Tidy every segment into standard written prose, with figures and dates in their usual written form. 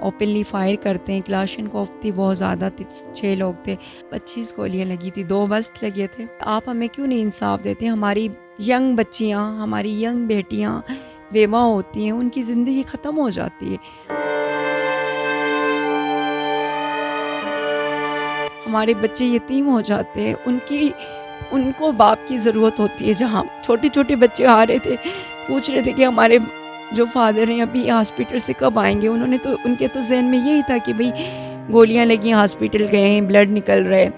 Openly fire करते हैं। Kalashnikov थी, बहुत ज़्यादा थी, 6 लोग थे, 25 गोलियाँ लगी थी, 2 बस्ट लगे थे। आप हमें क्यों नहीं इंसाफ देते? हमारी यंग बच्चियाँ, हमारी यंग बेटियाँ बेवा होती हैं, उनकी ज़िंदगी ख़त्म हो जाती है। हमारे बच्चे यतीम हो जाते हैं, उनको बाप की ज़रूरत होती है। जहाँ छोटे-छोटे बच्चे आ रहे थे, पूछ रहे थे कि हमारे जो फादर हैं अभी हॉस्पिटल से कब आएँगे? उनके तो ज़हन में यही था कि भई गोलियाँ लगी, हॉस्पिटल गए हैं, ब्लड निकल रहा है।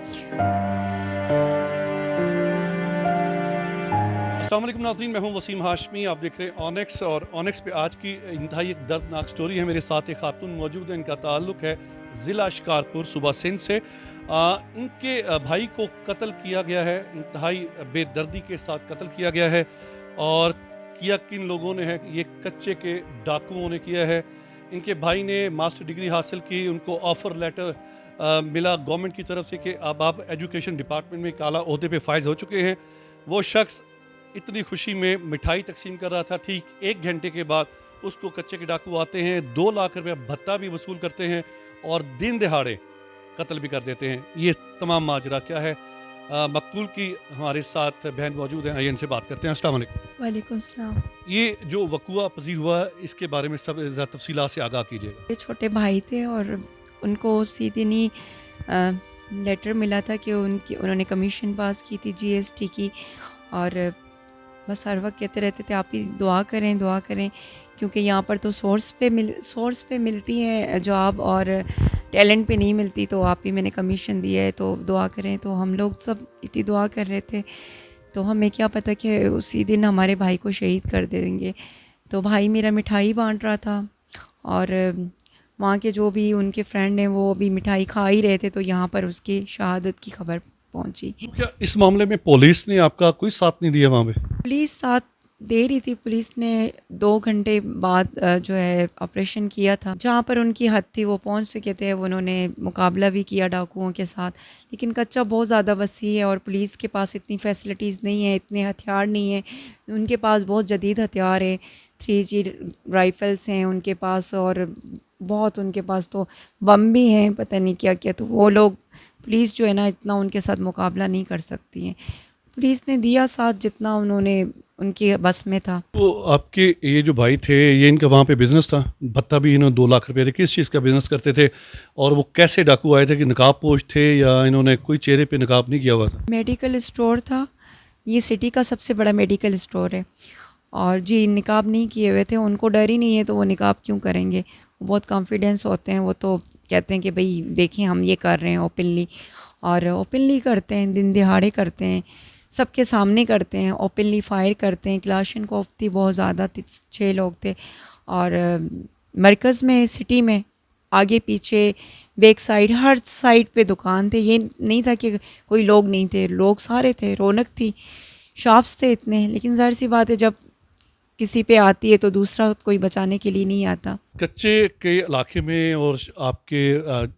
अस्सलाम वालेकुम नाज़रीन, मैं हूं वसीम हाशमी। आप देख रहे हैं ऑनेक्स और ऑनेक्स पे आज की इंतहाई एक दर्दनाक स्टोरी है। मेरे साथ एक खातून मौजूद है, इनका ताल्लुक़ है ज़िला शिकारपुर सूबा सिंध से। इनके भाई को कत्ल किया गया है, इंतहाई बेदर्दी के साथ कत्ल किया गया है। और किया किन लोगों ने है? ये कच्चे के डाकुओं ने किया है। इनके भाई ने मास्टर डिग्री हासिल की, उनको ऑफ़र लेटर मिला गवर्नमेंट की तरफ से कि अब आप एजुकेशन डिपार्टमेंट में एक आला ओहदे पे फाइज हो चुके हैं। वो शख्स इतनी खुशी में मिठाई तकसीम कर रहा था, ठीक 1 घंटे के बाद उसको कच्चे के डाकू आते हैं, 2 लाख रुपया भत्ता भी वसूल करते हैं और दिन दहाड़े कत्ल भी कर देते हैं। ये तमाम माजरा क्या है? मकतूल की हमारे साथ बहन मौजूद हैं, आइए इनसे बात करते हैं। अस्सलाम वालेकुम। वालेकुम सलाम। ये जो वक़ूआ पज़ीर हुआ, इसके बारे में सब तफ़सीलात से आगाह कीजिएगा। ये छोटे भाई थे और उनको उसी दिन ही लेटर मिला था कि उन्होंने कमीशन पास की थी जीएसटी की। और बस हर वक्त कहते रहते थे आप ही दुआ करें, क्योंकि यहाँ पर तो सोर्स पे मिलती है जॉब और टैलेंट पे नहीं मिलती। तो आप ही मैंने कमीशन दिया है तो दुआ करें। तो हम लोग सब इतनी दुआ कर रहे थे, तो हमें क्या पता कि उसी दिन हमारे भाई को शहीद कर देंगे। तो भाई मेरा मिठाई बांट रहा था और वहाँ के जो भी उनके फ्रेंड हैं वो भी मिठाई खा ही रहे थे, तो यहाँ पर उसकी शहादत की खबर पहुँची। तो क्या इस मामले में पुलिस ने आपका कोई साथ नहीं दिया वहाँ पे? पुलिस साथ दे रही थी। पुलिस ने 2 घंटे बाद जो है ऑपरेशन किया था। जहाँ पर उनकी हद थी वो पहुँच चुके थे। उन्होंने मुकाबला भी किया डाकुओं के साथ, लेकिन कच्चा बहुत ज़्यादा वसी है और पुलिस के पास इतनी फैसिलिटीज़ नहीं है, इतने हथियार नहीं है। उनके पास बहुत जदीद हथियार है, 3G राइफ़ल्स हैं उनके पास और बहुत उनके पास तो बम भी हैं, पता नहीं क्या-क्या। तो वो लोग पुलिस जो है ना इतना उनके साथ मुकाबला नहीं कर सकती है। पुलिस ने दिया साथ जितना उन्होंने उनकी बस में था। तो आपके ये जो भाई थे, ये इनका वहाँ पे बिज़नेस था, भत्ता भी इन्होंने 2 लाख रुपए थे, किस चीज़ का बिज़नेस करते थे? और वो कैसे डाकू आए थे? कि नकाबपोश थे या इन्होंने कोई चेहरे पे नकाब नहीं किया हुआ था? मेडिकल स्टोर था, ये सिटी का सबसे बड़ा मेडिकल स्टोर है। और जी, निकाब नहीं किए हुए थे, उनको डर ही नहीं है तो वो निकाब क्यों करेंगे? वो बहुत कॉन्फिडेंस होते हैं, वो तो कहते हैं कि भई देखिए हम ये कर रहे हैं ओपनली। और ओपनली करते हैं, दिन दिहाड़े करते हैं, सबके सामने करते हैं, ओपनली फायर करते हैं। क्लाशनकोफ थी, बहुत ज़्यादा थी, 6 लोग थे। और मरकज़ में, सिटी में, आगे पीछे, बैक साइड, हर साइड पे दुकान थे। ये नहीं था कि कोई लोग नहीं थे, लोग सारे थे, रौनक थी, शॉप्स थे इतने। लेकिन ज़ाहिर सी बात है जब किसी पे आती है तो दूसरा कोई बचाने के लिए नहीं आता। कच्चे के इलाके में और आपके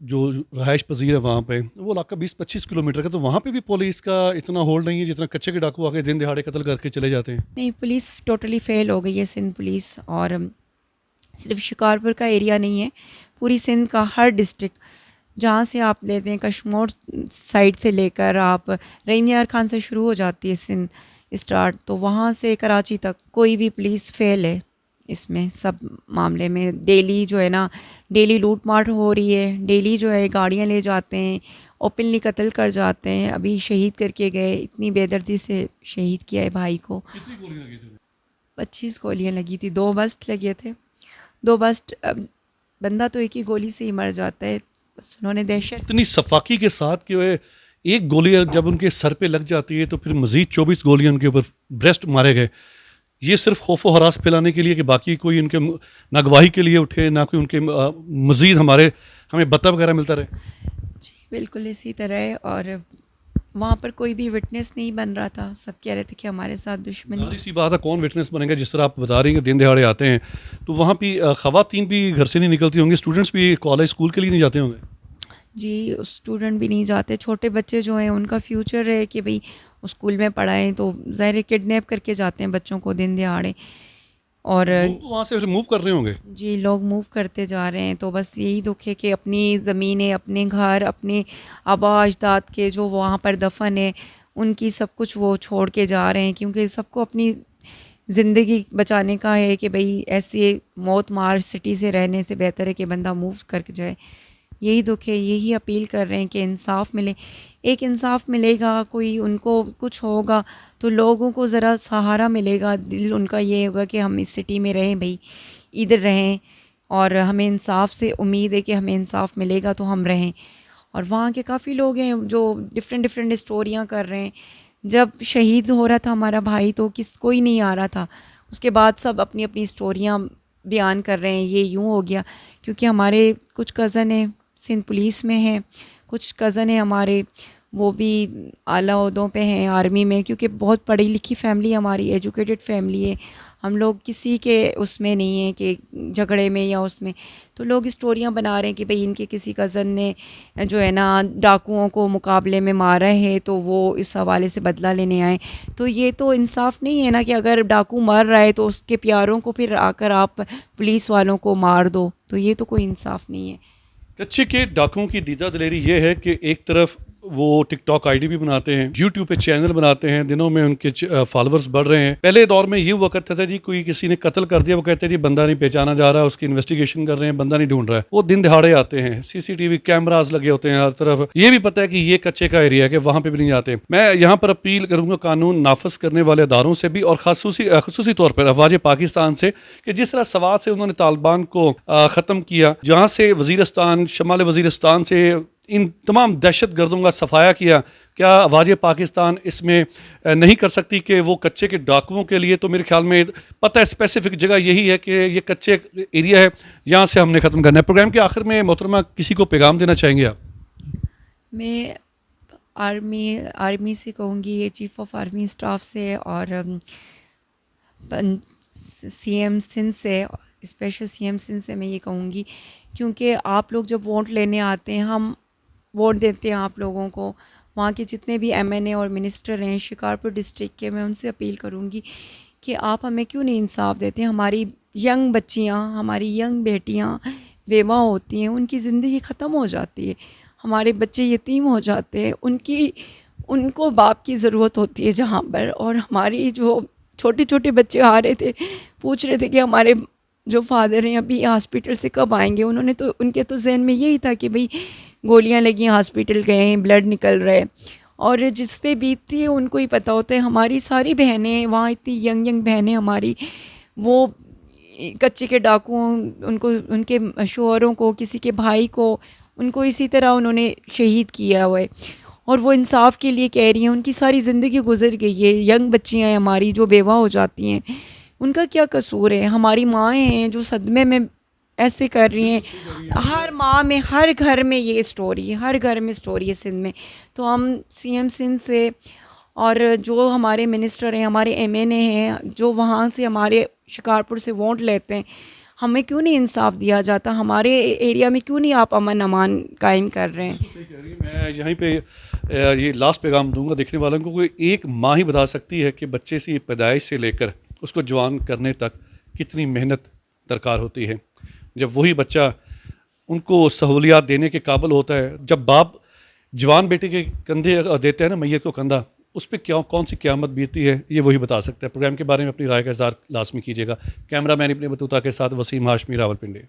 जो रहायश पज़ीर है वहाँ पे, वो इलाका 20-25 किलोमीटर का, तो वहाँ पे भी पुलिस का इतना होल्ड नहीं है जितना कच्चे के डाकू आके दिन दहाड़े कत्ल करके चले जाते हैं? नहीं, पुलिस टोटली फ़ेल हो गई है, सिंध पुलिस। और सिर्फ शिकारपुर का एरिया नहीं है, पूरी सिंध का हर डिस्ट्रिक्ट, जहाँ से आप लेते हैं कश्मीर साइड से लेकर आप रहीम यार खान से शुरू हो जाती है सिंध स्टार्ट, तो वहाँ से कराची तक कोई भी पुलिस फेल है इसमें सब मामले में। डेली जो है ना, डेली लूट मार हो रही है, डेली जो है गाड़ियाँ ले जाते हैं, ओपनली कत्ल कर जाते हैं। अभी शहीद करके गए, इतनी बेदर्दी से शहीद किया है भाई को। कितनी गोलियां लगी थी? 25 गोलियाँ लगी थी, 2 बस्ट लगे थे, 2 बस्ट। बंदा तो एक ही गोली से ही मर जाता है, बस उन्होंने दहशत। इतनी सफाकी के साथ कि वे एक गोली जब उनके सर पे लग जाती है तो फिर मजीद 24 गोलियां उनके ऊपर ब्रेस्ट मारे गए। ये सिर्फ खौफ व हरास फैलाने के लिए कि बाकी कोई उनके ना गवाही के लिए उठे, ना कोई उनके मजीद हमें बता वगैरह मिलता रहे। जी बिल्कुल इसी तरह है। और वहाँ पर कोई भी विटनेस नहीं बन रहा था, सब कह रहे थे कि हमारे साथ दुश्मनी। सारी सी बात है, कौन विटनेस बनेगा? जिस तरह आप बता रही हैं दिन दहाड़े आते हैं, तो वहाँ भी खवातीन भी घर से नहीं निकलती होंगी, स्टूडेंट्स भी कॉलेज स्कूल के लिए नहीं जाते होंगे? जी, स्टूडेंट भी नहीं जाते, छोटे बच्चे जो हैं उनका फ्यूचर है कि भाई स्कूल में पढ़ाएं, तो ज़ाहिर है किडनैप करके जाते हैं बच्चों को दिन दहाड़े। और लोग तो वहाँ से रिमूव कर रहे होंगे। जी लोग मूव करते जा रहे हैं। तो बस यही दुख है कि अपनी ज़मीनें, अपने घर, अपने आबा अजदाद के जो वहाँ पर दफन है, उनकी सब कुछ वो छोड़ के जा रहे हैं, क्योंकि सबको अपनी ज़िंदगी बचाने का है कि भाई ऐसे मौत मार सिटी से रहने से बेहतर है कि बंदा मूव करके जाए। यही दुख है, यही अपील कर रहे हैं कि इंसाफ मिले। एक इंसाफ मिलेगा, कोई उनको कुछ होगा तो लोगों को ज़रा सहारा मिलेगा, दिल उनका ये होगा कि हम इस सिटी में रहें भाई, इधर रहें, और हमें इंसाफ से उम्मीद है कि हमें इंसाफ मिलेगा तो हम रहें। और वहाँ के काफ़ी लोग हैं जो डिफरेंट डिफरेंट स्टोरियाँ कर रहे हैं। जब शहीद हो रहा था हमारा भाई तो कोई नहीं आ रहा था, उसके बाद सब अपनी अपनी स्टोरियाँ बयान कर रहे हैं, ये यूँ हो गया। क्योंकि हमारे कुछ कज़न हैं सिंध पुलिस में हैं, कुछ कज़न हैं हमारे वो भी आला ओहदों पे हैं आर्मी में, क्योंकि बहुत पढ़ी लिखी फैमिली हमारी, एजुकेटेड फैमिली है। हम लोग किसी के उसमें नहीं है कि झगड़े में या उसमें। तो लोग स्टोरियां बना रहे हैं कि भाई इनके किसी कज़न ने जो है ना डाकुओं को मुकाबले में मारा है, तो वो इस हवाले से बदला लेने आए। तो ये तो इंसाफ नहीं है ना कि अगर डाकू मर रहा है तो उसके प्यारों को फिर आकर आप पुलिस वालों को मार दो, तो ये तो कोई इंसाफ नहीं है। कच्चे के डाकुओं की दीदा दिलेरी ये है कि एक तरफ वो टिकटॉक आईडी भी बनाते हैं, यूट्यूब पे चैनल बनाते हैं, दिनों में उनके फॉलोअर्स बढ़ रहे हैं। पहले दौर में ये हुआ करता था जी, कोई किसी ने कत्ल कर दिया, वो कहते हैं जी बंदा नहीं पहचाना जा रहा, उसकी इन्वेस्टिगेशन कर रहे हैं, बंदा नहीं ढूंढ रहा है। वो दिन दिहाड़े आते हैं, सीसीटीवी कैमरास लगे होते हैं हर तरफ, ये भी पता है कि ये कच्चे का एरिया है कि वहाँ पे भी नहीं जाते। मैं यहाँ पर अपील करूँगा कानून नाफज करने वाले अदारों से भी, और खसूसी तौर पर अफवाज पाकिस्तान से, कि जिस तरह सवात से उन्होंने तालिबान को ख़त्म किया, जहाँ से वजीरस्तान, शमाल वजीरस्तान से इन तमाम दहशत गर्दों का सफाया किया, क्या आवाज़ पाकिस्तान इसमें नहीं कर सकती कि वो कच्चे के डाकुओं के लिए तो मेरे ख्याल में पता है स्पेसिफिक जगह यही है कि ये कच्चे एरिया है, यहाँ से हमने ख़त्म करना है। प्रोग्राम के आखिर में मोहतरमा किसी को पैगाम देना चाहेंगे आप? मैं आर्मी से कहूँगी, ये चीफ़ ऑफ आर्मी स्टाफ से और सीएम सिंध से, स्पेशल सीएम सिंध से मैं ये कहूँगी, क्योंकि आप लोग जब वोट लेने आते हैं, हम वोट देते हैं आप लोगों को, वहाँ के जितने भी एमएनए और मिनिस्टर हैं शिकारपुर डिस्ट्रिक्ट के, मैं उनसे अपील करूँगी कि आप हमें क्यों नहीं इंसाफ देते। हमारी यंग बच्चियाँ, हमारी यंग बेटियाँ बेवा होती हैं, उनकी ज़िंदगी ख़त्म हो जाती है, हमारे बच्चे यतीम हो जाते हैं, उनको बाप की ज़रूरत होती है जहाँ पर। और हमारी जो छोटे छोटे बच्चे आ रहे थे, पूछ रहे थे कि हमारे जो फादर हैं अभी हॉस्पिटल से कब आएंगे। उनके तो जहन में यही था कि भाई गोलियां लगी, हॉस्पिटल गए हैं, ब्लड निकल रहा है, और जिस पे बीतती है उनको ही पता होता है। हमारी सारी बहनें वहाँ, इतनी यंग यंग बहनें हमारी, वो कच्चे के डाकुओं, उनको, उनके शोहरों को, किसी के भाई को, उनको इसी तरह उन्होंने शहीद किया हुआ है, और वो इंसाफ के लिए कह रही हैं। उनकी सारी ज़िंदगी गुजर गई है। यंग बच्चियाँ हैं हमारी जो बेवा हो जाती हैं, उनका क्या कसूर है। हमारी माएँ हैं जो सदमे में ऐसे कर रही हैं। हर माँ में, हर घर में ये स्टोरी है, हर घर में स्टोरी है सिंध में। तो हम सीएम सिंध से, और जो हमारे मिनिस्टर हैं, हमारे एमएनए हैं, जो वहाँ से हमारे शिकारपुर से वोट लेते हैं, हमें क्यों नहीं इंसाफ दिया जाता? हमारे एरिया में क्यों नहीं आप अमन अमान कायम कर रहे हैं? सही कह रही हैं। मैं यहीं पे ये लास्ट पैगाम दूंगा देखने वालों को, कोई एक माँ ही बता सकती है कि बच्चे से पैदाइश से लेकर उसको जवान करने तक कितनी मेहनत दरकार होती है। जब वही बच्चा उनको सहूलियात देने के काबिल होता है, जब बाप जवान बेटे के कंधे देते हैं ना, मैयत को कंधा, उस पर क्या कौन सी क़यामत बीतती है, ये वही बता सकता है। प्रोग्राम के बारे में अपनी राय का इज़हार लाजमी कीजिएगा। कैमरा मैन अपने बतूता के साथ वसीम हाशमी, रावलपिंडी।